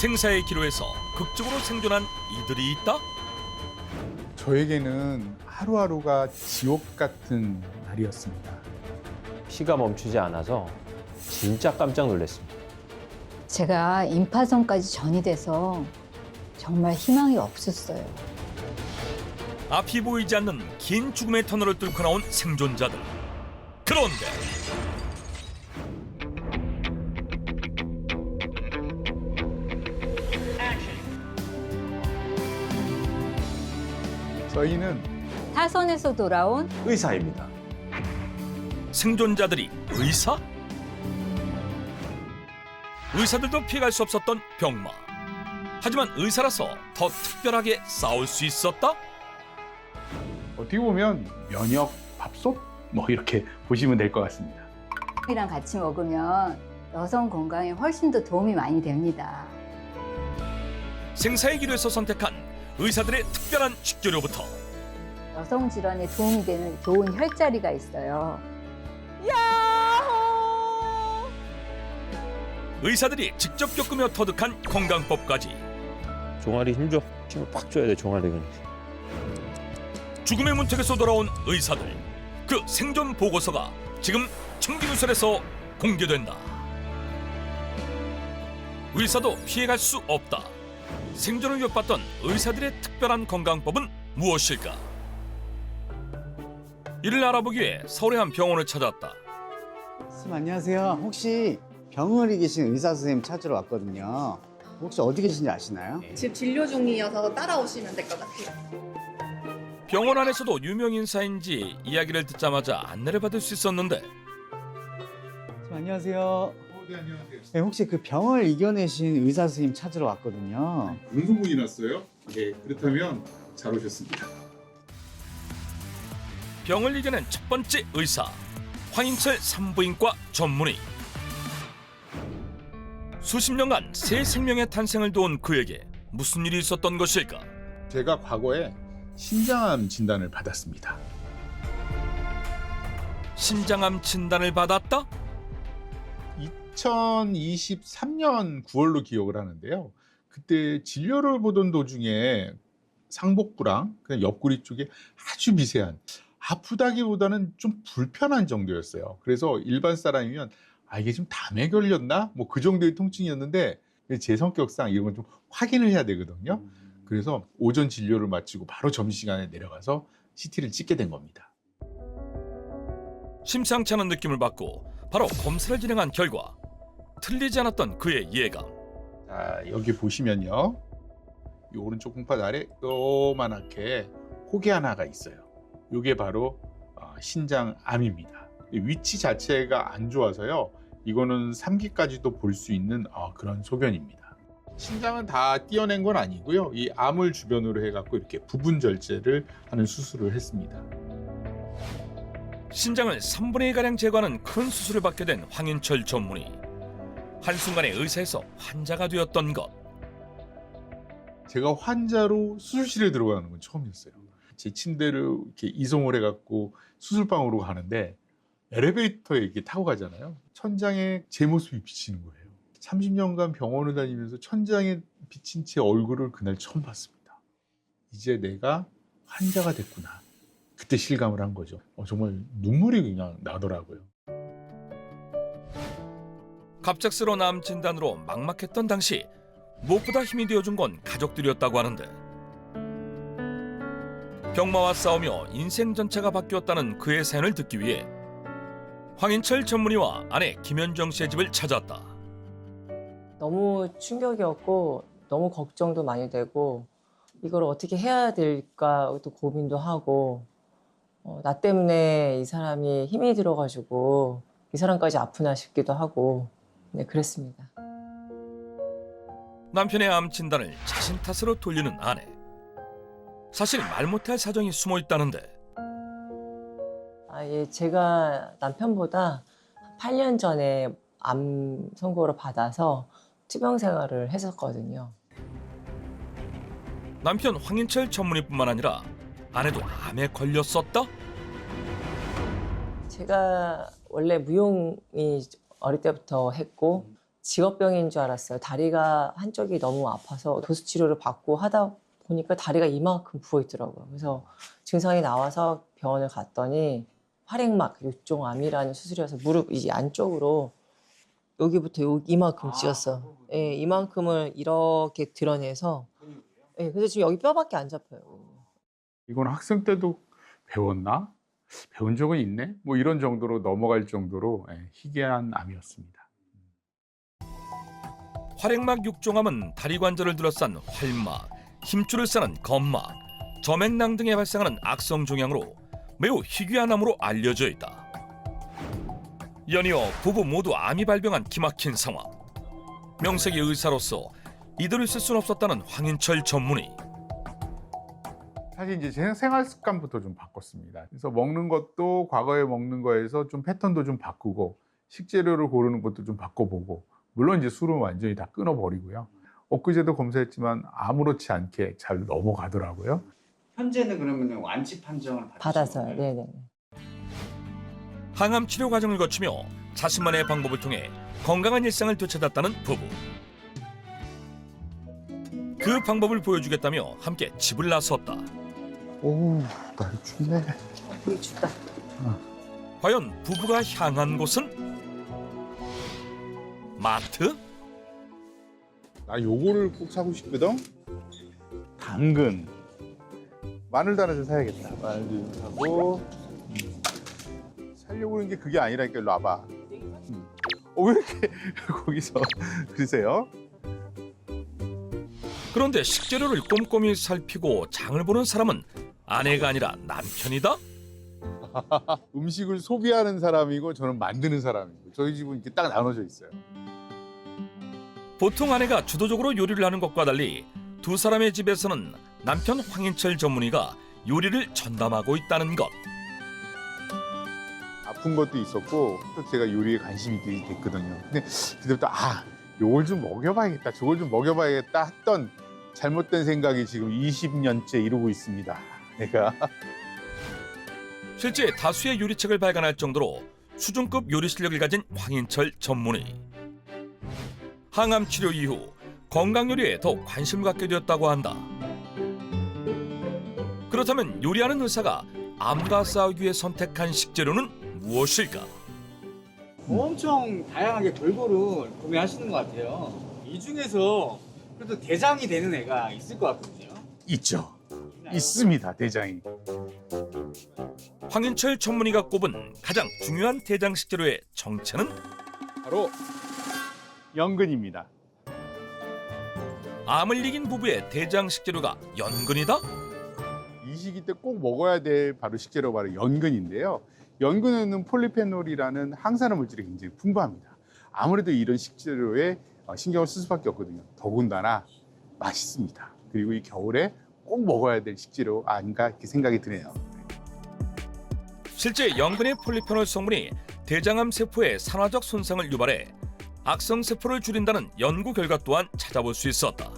생사의 기로에서 극적으로 생존한 이들이 있다? 저에게는 하루하루가 지옥 같은 날이었습니다. 피가 멈추지 않아서 진짜 깜짝 놀랐습니다. 제가 임파선까지 전이돼서 정말 희망이 없었어요. 앞이 보이지 않는 긴 죽음의 터널을 뚫고 나온 생존자들. 그런데 저희는 타선에서 돌아온 의사입니다. 생존자들이 의사? 의사들도 피해갈 수 없었던 병마. 하지만 의사라서 더 특별하게 싸울 수 있었다? 어떻게 보면 면역 밥솥? 뭐 이렇게 보시면 될 것 같습니다. 이랑 같이 먹으면 여성 건강에 훨씬 더 도움이 많이 됩니다. 생사의 기로에서 선택한 의사들의 특별한 식재료부터 여성 질환에 도움이 되는 좋은 혈자리가 있어요. 의사들이 직접 겪으며 터득한 건강법까지 종아리 힘줘. 힘을 팍 줘야 돼, 종아리는. 죽음의 문턱에서 돌아온 의사들. 그 생존 보고서가 지금 청기누설에서 공개된다. 의사도 피해갈 수 없다. 생존을 위협받던 의사들의 특별한 건강법은 무엇일까? 이를 알아보기 위해 서울의 한 병원을 찾았다. 선생님 안녕하세요. 혹시 병원에 계신 의사 선생님 찾으러 왔거든요. 혹시 어디 계신지 아시나요? 지금 진료 중이어서 따라오시면 될 것 같아요. 병원 안에서도 유명 인사인지 이야기를 듣자마자 안내를 받을 수 있었는데 선생님 안녕하세요. 네, 안녕하세요. 네, 혹시 그 병을 이겨내신 의사 선생님 찾으러 왔거든요. 운동분이 났어요? 네, 그렇다면 잘 오셨습니다. 병을 이겨낸 첫 번째 의사 황인철 산부인과 전문의. 수십 년간 새 생명의 탄생을 도운 그에게 무슨 일이 있었던 것일까? 제가 과거에 신장암 진단을 받았습니다. 신장암 진단을 받았다? 2023년 9월로 기억을 하는데요. 그때 진료를 보던 도중에 상복부랑 그냥 옆구리 쪽에 아주 미세한, 아프다기보다는 좀 불편한 정도였어요. 그래서 일반 사람이면 이게 좀 담에 걸렸나? 뭐 그 정도의 통증이었는데 제 성격상 이런 건 좀 확인을 해야 되거든요. 그래서 오전 진료를 마치고 바로 점심시간에 내려가서 CT를 찍게 된 겁니다. 심상치 않은 느낌을 받고 바로 검사를 진행한 결과 틀리지 않았던 그의 예감. 자, 여기 보시면요. 이 오른쪽 콩팥 아래 요만하게 혹이 하나가 있어요. 이게 바로 신장암입니다. 위치 자체가 안 좋아서요. 이거는 3기까지도 볼 수 있는 그런 소견입니다. 신장은 다 떼어낸 건 아니고요. 이 암을 주변으로 해갖고 이렇게 부분 절제를 하는 수술을 했습니다. 신장을 3분의 1가량 제거하는 큰 수술을 받게 된 황인철 전문의. 한순간에 의사에서 환자가 되었던 것. 제가 환자로 수술실에 들어가는 건 처음이었어요. 제 침대를 이렇게 이송을 해갖고 수술방으로 가는데 엘리베이터에 이렇게 타고 가잖아요. 천장에 제 모습이 비치는 거예요. 30년간 병원을 다니면서 천장에 비친 제 얼굴을 그날 처음 봤습니다. 이제 내가 환자가 됐구나. 그때 실감을 한 거죠. 정말 눈물이 그냥 나더라고요. 갑작스러운 암 진단으로 막막했던 당시 무엇보다 힘이 되어준 건 가족들이었다고 하는데 병마와 싸우며 인생 전체가 바뀌었다는 그의 사연을 듣기 위해 황인철 전문의와 아내 김현정 씨의 집을 찾았다. 너무 충격이었고 너무 걱정도 많이 되고 이걸 어떻게 해야 될까 또 고민도 하고 나 때문에 이 사람이 힘이 들어가지고 이 사람까지 아프나 싶기도 하고 네, 그랬습니다. 남편의 암 진단을 자신 탓으로 돌리는 아내. 사실 말 못할 사정이 숨어 있다는데 예, 제가 남편보다 8년 전에 암 선고를 받아서 투병 생활을 했었거든요. 남편 황인철 전문의뿐만 아니라 아내도 암에 걸렸었다? 제가 원래 무용이 어릴 때부터 했고 직업병인 줄 알았어요. 다리가 한쪽이 너무 아파서 도수 치료를 받고 하다 보니까 다리가 이만큼 부어 있더라고요. 그래서 증상이 나와서 병원을 갔더니 활액막 육종암이라는 수술이어서 무릎 이 안쪽으로 여기부터 이만큼 찌었어. 예, 이만큼을 이렇게 드러내서. 예, 그래서 지금 여기 뼈밖에 안 잡혀요. 이건 학생 때도 배웠나? 배운 적은 있네? 뭐 이런 정도로 넘어갈 정도로 희귀한 암이었습니다. 활액막 육종암은 다리 관절을 둘러싼 활막, 힘줄을 싸는 건막, 점액낭 등에 발생하는 악성 종양으로 매우 희귀한 암으로 알려져 있다. 연이어 부부 모두 암이 발병한 기막힌 상황. 명색의 의사로서 이들을 쓸 수는 없었다는 황인철 전문의. 사실 이제 제 생활 습관부터 좀 바꿨습니다. 그래서 먹는 것도 과거에 먹는 거에서 좀 패턴도 좀 바꾸고 식재료를 고르는 것도 좀 바꿔보고 물론 이제 술은 완전히 다 끊어버리고요. 엊그제도 검사했지만 아무렇지 않게 잘 넘어가더라고요. 현재는 그러면 완치 판정을 받아서요. 네네. 항암 치료 과정을 거치며 자신만의 방법을 통해 건강한 일상을 되찾았다는 부부. 그 방법을 보여주겠다며 함께 집을 나섰다. 오, 날 춥네. 되게 춥다. 과연 부부가 향한 곳은? 마트? 나 요거를 꼭 사고 싶거든. 당근. 마늘도 하나 좀 사야겠다. 마늘 사고. 살려고 하는 게 그게 아니라니까. 일로 와봐. 왜 이렇게 거기서 그러세요? 그런데 식재료를 꼼꼼히 살피고 장을 보는 사람은 아내가 아니라 남편이다? 음식을 소비하는 사람이고 저는 만드는 사람이고 저희 집은 이렇게 딱 나눠져 있어요. 보통 아내가 주도적으로 요리를 하는 것과 달리 두 사람의 집에서는 남편 황인철 전문의가 요리를 전담하고 있다는 것. 아픈 것도 있었고 또 제가 요리에 관심이 됐거든요. 근데 그때부터 요걸 좀 먹여봐야겠다, 저걸 좀 먹여봐야겠다 했던 잘못된 생각이 지금 20년째 이루고 있습니다. 내가. 실제 다수의 요리책을 발간할 정도로 수준급 요리 실력을 가진 황인철 전문의. 항암 치료 이후 건강 요리에 더욱 관심을 갖게 되었다고 한다. 그렇다면 요리하는 의사가 암과 싸우기 위해 선택한 식재료는 무엇일까? 엄청 다양하게 골고루 구매하시는 것 같아요. 이 중에서 그래도 대장이 되는 애가 있을 것 같거든요. 있죠. 있습니다, 대장이. 황인철 전문의가 꼽은 가장 중요한 대장 식재료의 정체는? 바로 연근입니다. 암을 이긴 부부의 대장 식재료가 연근이다? 이 시기 때 꼭 먹어야 될 바로 식재료 바로 연근인데요. 연근에는 폴리페놀이라는 항산화 물질이 굉장히 풍부합니다. 아무래도 이런 식재료에 신경을 쓸 수밖에 없거든요. 더군다나 맛있습니다. 그리고 이 겨울에 꼭 먹어야 될 식재료 아닌가 이렇게 생각이 드네요. 실제 연근의 폴리페놀 성분이 대장암 세포의 산화적 손상을 유발해 악성 세포를 줄인다는 연구 결과 또한 찾아볼 수 있었다.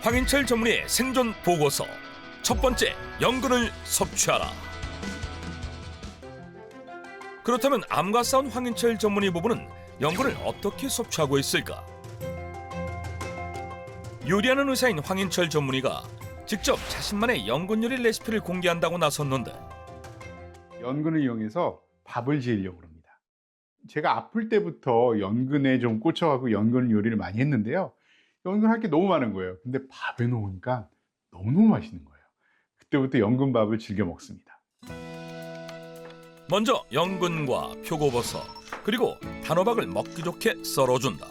황인철 전문의의 생존 보고서. 첫 번째, 연근을 섭취하라. 그렇다면 암과 싸운 황인철 전문의 부부는 연근을 어떻게 섭취하고 있을까? 요리하는 의사인 황인철 전문의가 직접 자신만의 연근 요리 레시피를 공개한다고 나섰는데, 연근을 이용해서 밥을 지으려고 합니다. 제가 아플 때부터 연근에 좀 꽂혀가지고 연근 요리를 많이 했는데요. 연근 할 게 너무 많은 거예요. 근데 밥에 넣으니까 너무너무 맛있는 거예요. 그때부터 연근밥을 즐겨 먹습니다. 먼저 연근과 표고버섯 그리고 단호박을 먹기 좋게 썰어준다.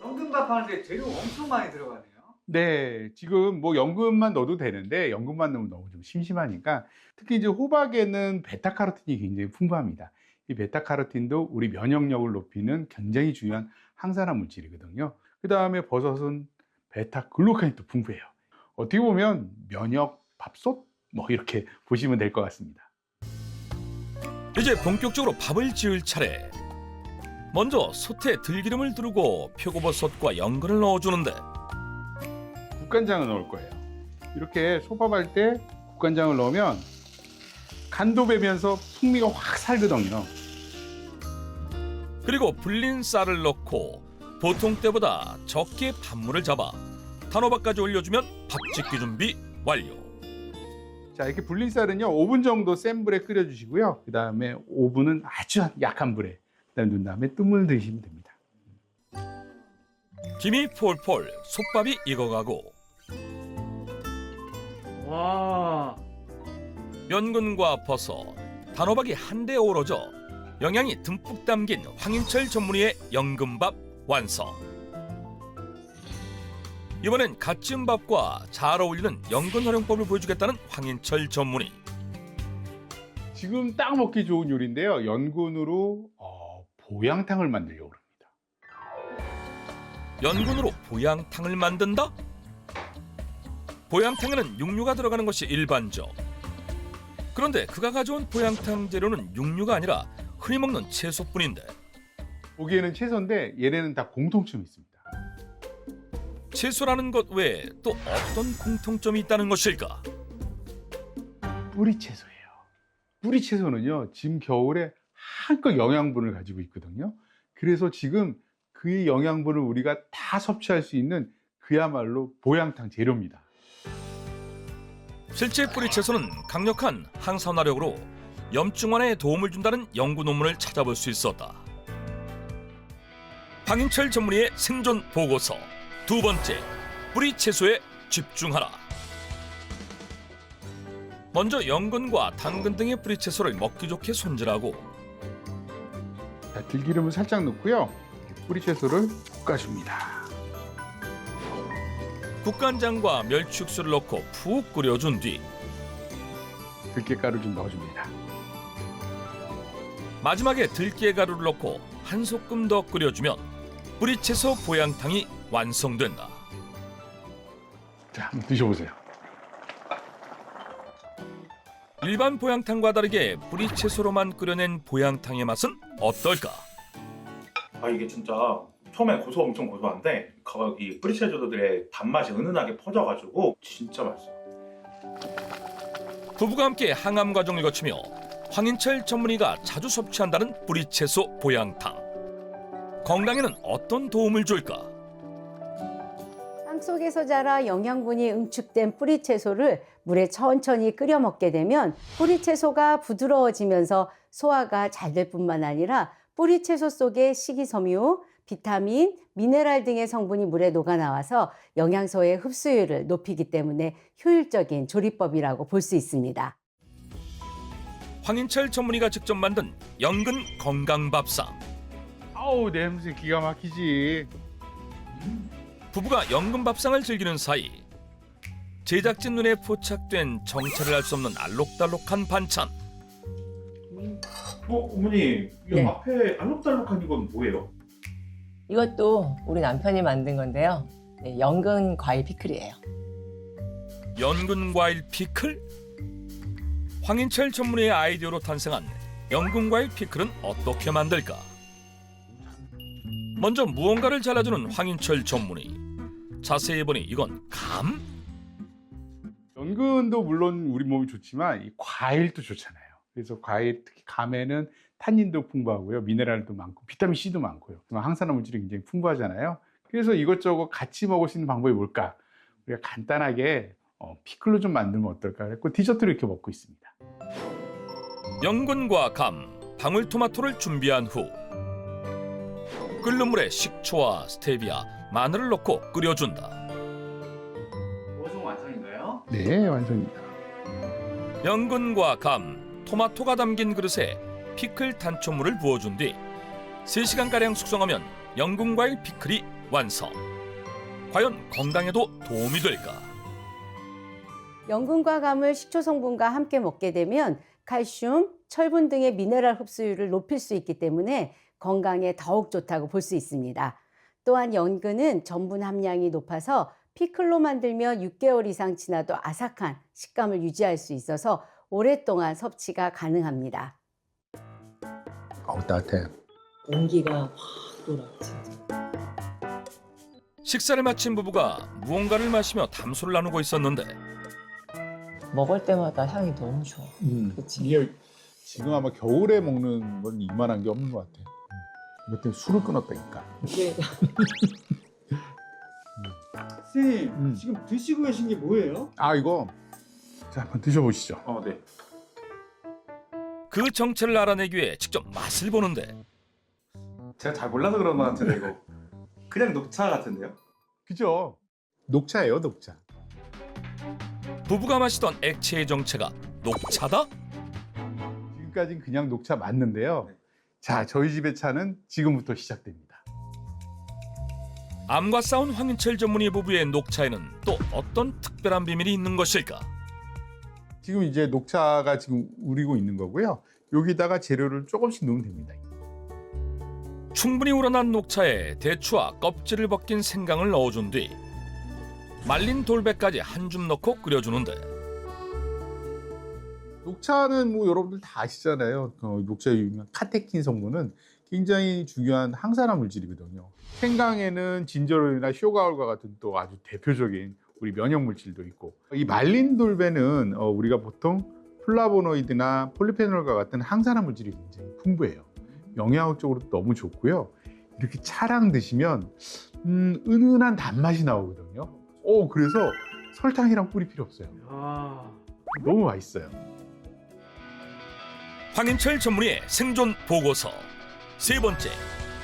연근밥 하는데 재료 엄청 많이 들어가네요. 네, 지금 뭐 연근만 넣어도 되는데 연근만 넣으면 너무 좀 심심하니까 특히 이제 호박에는 베타카로틴이 굉장히 풍부합니다. 이 베타카로틴도 우리 면역력을 높이는 굉장히 중요한 항산화 물질이거든요. 그 다음에 버섯은 베타글루칸이 또 풍부해요. 어떻게 보면 면역 밥솥 뭐 이렇게 보시면 될 것 같습니다. 이제 본격적으로 밥을 지을 차례. 먼저 솥에 들기름을 두르고 표고버섯과 연근을 넣어주는데, 국간장을 넣을 거예요. 이렇게 솥밥할 때 국간장을 넣으면 간도 배면서 풍미가 확 살거든요. 그리고 불린 쌀을 넣고 보통 때보다 적게 밥물을 잡아 단호박까지 올려주면 밥 짓기 준비 완료. 자, 이렇게 불린 쌀은요 5분 정도 센 불에 끓여주시고요. 그 다음에 5분은 아주 약한 불에 그다음 넣은 다음에 뜸을 들이시면 됩니다. 김이 폴폴 솥밥이 익어가고 와. 연근과 버섯, 단호박이 한데 어우러져 영양이 듬뿍 담긴 황인철 전문의의 연근밥 완성. 이번엔 갓 지은 밥과 잘 어울리는 연근 활용법을 보여주겠다는 황인철 전문의. 지금 딱 먹기 좋은 요리인데요. 연근으로 보양탕을 만들려고 합니다. 연근으로 보양탕을 만든다? 보양탕에는 육류가 들어가는 것이 일반적. 그런데 그가 가져온 보양탕 재료는 육류가 아니라 흔히 먹는 채소뿐인데 보기에는 채소인데 얘네는 다 공통점이 있습니다. 채소라는 것 외에 또 어떤 공통점이 있다는 것일까? 뿌리 채소예요. 뿌리 채소는요, 지금 겨울에 한껏 영양분을 가지고 있거든요. 그래서 지금 그 영양분을 우리가 다 섭취할 수 있는 그야말로 보양탕 재료입니다. 실제 뿌리 채소는 강력한 항산화력으로 염증 완화에 도움을 준다는 연구 논문을 찾아볼 수 있었다. 황인철 전문의의 생존 보고서 두 번째, 뿌리 채소에 집중하라. 먼저 연근과 당근 등의 뿌리 채소를 먹기 좋게 손질하고 자, 들기름을 살짝 넣고요. 뿌리 채소를 볶아줍니다. 국간장과 멸치육수를 넣고 푹 끓여준 뒤 들깨가루 좀 넣어줍니다. 마지막에 들깨가루를 넣고 한 소끔 더 끓여주면 뿌리채소 보양탕이 완성된다. 자, 한번 드셔보세요. 일반 보양탕과 다르게 뿌리채소로만 끓여낸 보양탕의 맛은 어떨까? 아 이게 진짜 처음에 엄청 고소한데 이 뿌리채소들의 단맛이 은은하게 퍼져가지고 진짜 맛있어요. 부부가 함께 항암 과정을 거치며 황인철 전문의가 자주 섭취한다는 뿌리채소 보양탕. 건강에는 어떤 도움을 줄까? 땅 속에서 자라 영양분이 응축된 뿌리채소를 물에 천천히 끓여 먹게 되면 뿌리채소가 부드러워지면서 소화가 잘 될 뿐만 아니라 뿌리채소 속의 식이섬유, 비타민, 미네랄 등의 성분이 물에 녹아나와서 영양소의 흡수율을 높이기 때문에 효율적인 조리법이라고 볼 수 있습니다. 황인철 전문의가 직접 만든 연근 건강밥상. 아우, 냄새 기가 막히지. 부부가 연근밥상을 즐기는 사이 제작진 눈에 포착된 정체를 알 수 없는 알록달록한 반찬. 어머니 이 네. 앞에 알록달록한 이건 뭐예요? 이것도 우리 남편이 만든 건데요. 네, 연근 과일 피클이에요. 연근 과일 피클? 황인철 전문의의 아이디어로 탄생한 연근 과일 피클은 어떻게 만들까? 먼저 무언가를 잘라주는 황인철 전문의. 자세히 보니 이건 감? 연근도 물론 우리 몸이 좋지만 이 과일도 좋잖아요. 그래서 과일, 특히 감에는 탄닌도 풍부하고요, 미네랄도 많고 비타민 C도 많고요. 항산화 물질이 굉장히 풍부하잖아요. 그래서 이것저것 같이 먹을 수 있는 방법이 뭘까? 우리가 간단하게 피클로 좀 만들면 어떨까? 그래서 디저트로 이렇게 먹고 있습니다. 연근과 감, 방울토마토를 준비한 후 끓는 물에 식초와 스테비아, 마늘을 넣고 끓여준다. 모종 완성인가요? 네, 완성입니다. 연근과 감, 토마토가 담긴 그릇에 피클 단초물을 부어준 뒤 3시간가량 숙성하면 연근과일 피클이 완성. 과연 건강에도 도움이 될까? 연근과 감을 식초 성분과 함께 먹게 되면 칼슘, 철분 등의 미네랄 흡수율을 높일 수 있기 때문에 건강에 더욱 좋다고 볼 수 있습니다. 또한 연근은 전분 함량이 높아서 피클로 만들면 6개월 이상 지나도 아삭한 식감을 유지할 수 있어서 오랫동안 섭취가 가능합니다. 따뜻해. 온기가 확 돌아 진짜. 식사를 마친 부부가 무언가를 마시며 담소를 나누고 있었는데 먹을 때마다 향이 너무 좋아. 그치? 이게 지금 아마 겨울에 먹는 건 이만한 게 없는 것 같아. 이것 때문에 술을 끊었다니까. 네. 선생님, 지금 드시고 계신 게 뭐예요? 아, 이거 자, 한번 드셔보시죠. 네. 그 정체를 알아내기 위해 직접 맛을 보는데 제가 잘 몰라서 그런 것 같은데 이거 그냥 녹차 같은데요? 그죠? 녹차예요, 녹차. 부부가 마시던 액체의 정체가 녹차다? 지금까지는 그냥 녹차 맞는데요. 네. 자, 저희 집의 차는 지금부터 시작됩니다. 암과 싸운 황인철 전문의 부부의 녹차에는 또 어떤 특별한 비밀이 있는 것일까? 지금 이제 녹차가 지금 우리고 있는 거고요. 여기다가 재료를 조금씩 넣으면 됩니다. 충분히 우러난 녹차에 대추와 껍질을 벗긴 생강을 넣어준 뒤 말린 돌배까지 한 줌 넣고 끓여주는데 녹차는 뭐 여러분들 다 아시잖아요. 녹차의 유명한 카테킨 성분은 굉장히 중요한 항산화 물질이거든요. 생강에는 진저롤이나 쇼가올과 같은 또 아주 대표적인 우리 면역 물질도 있고, 이 말린 돌배는 우리가 보통 플라보노이드나 폴리페놀과 같은 항산화 물질이 굉장히 풍부해요. 영양학적으로 너무 좋고요. 이렇게 차랑 드시면 은은한 단맛이 나오거든요. 그래서 설탕이랑 꿀이 필요 없어요. 너무 맛있어요. 황인철 전문의의 생존 보고서 세 번째,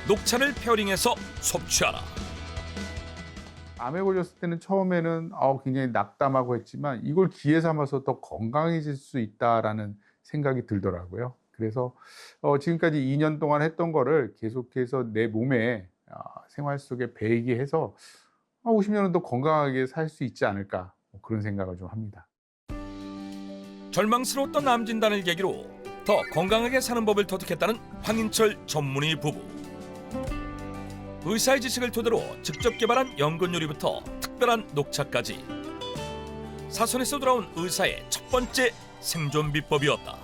녹차를 페어링해서 섭취하라. 암에 걸렸을 때는 처음에는 굉장히 낙담하고 했지만 이걸 기회 삼아서 더 건강해질 수 있다라는 생각이 들더라고요. 그래서 지금까지 2년 동안 했던 거를 계속해서 내 몸에 생활 속에 배이게 해서 50년은 더 건강하게 살 수 있지 않을까, 그런 생각을 좀 합니다. 절망스러웠던 암 진단을 계기로 더 건강하게 사는 법을 터득했다는 황인철 전문의 부부. 의사의 지식을 토대로 직접 개발한 연근 요리부터 특별한 녹차까지 사선에서 돌아온 의사의 첫 번째 생존 비법이었다.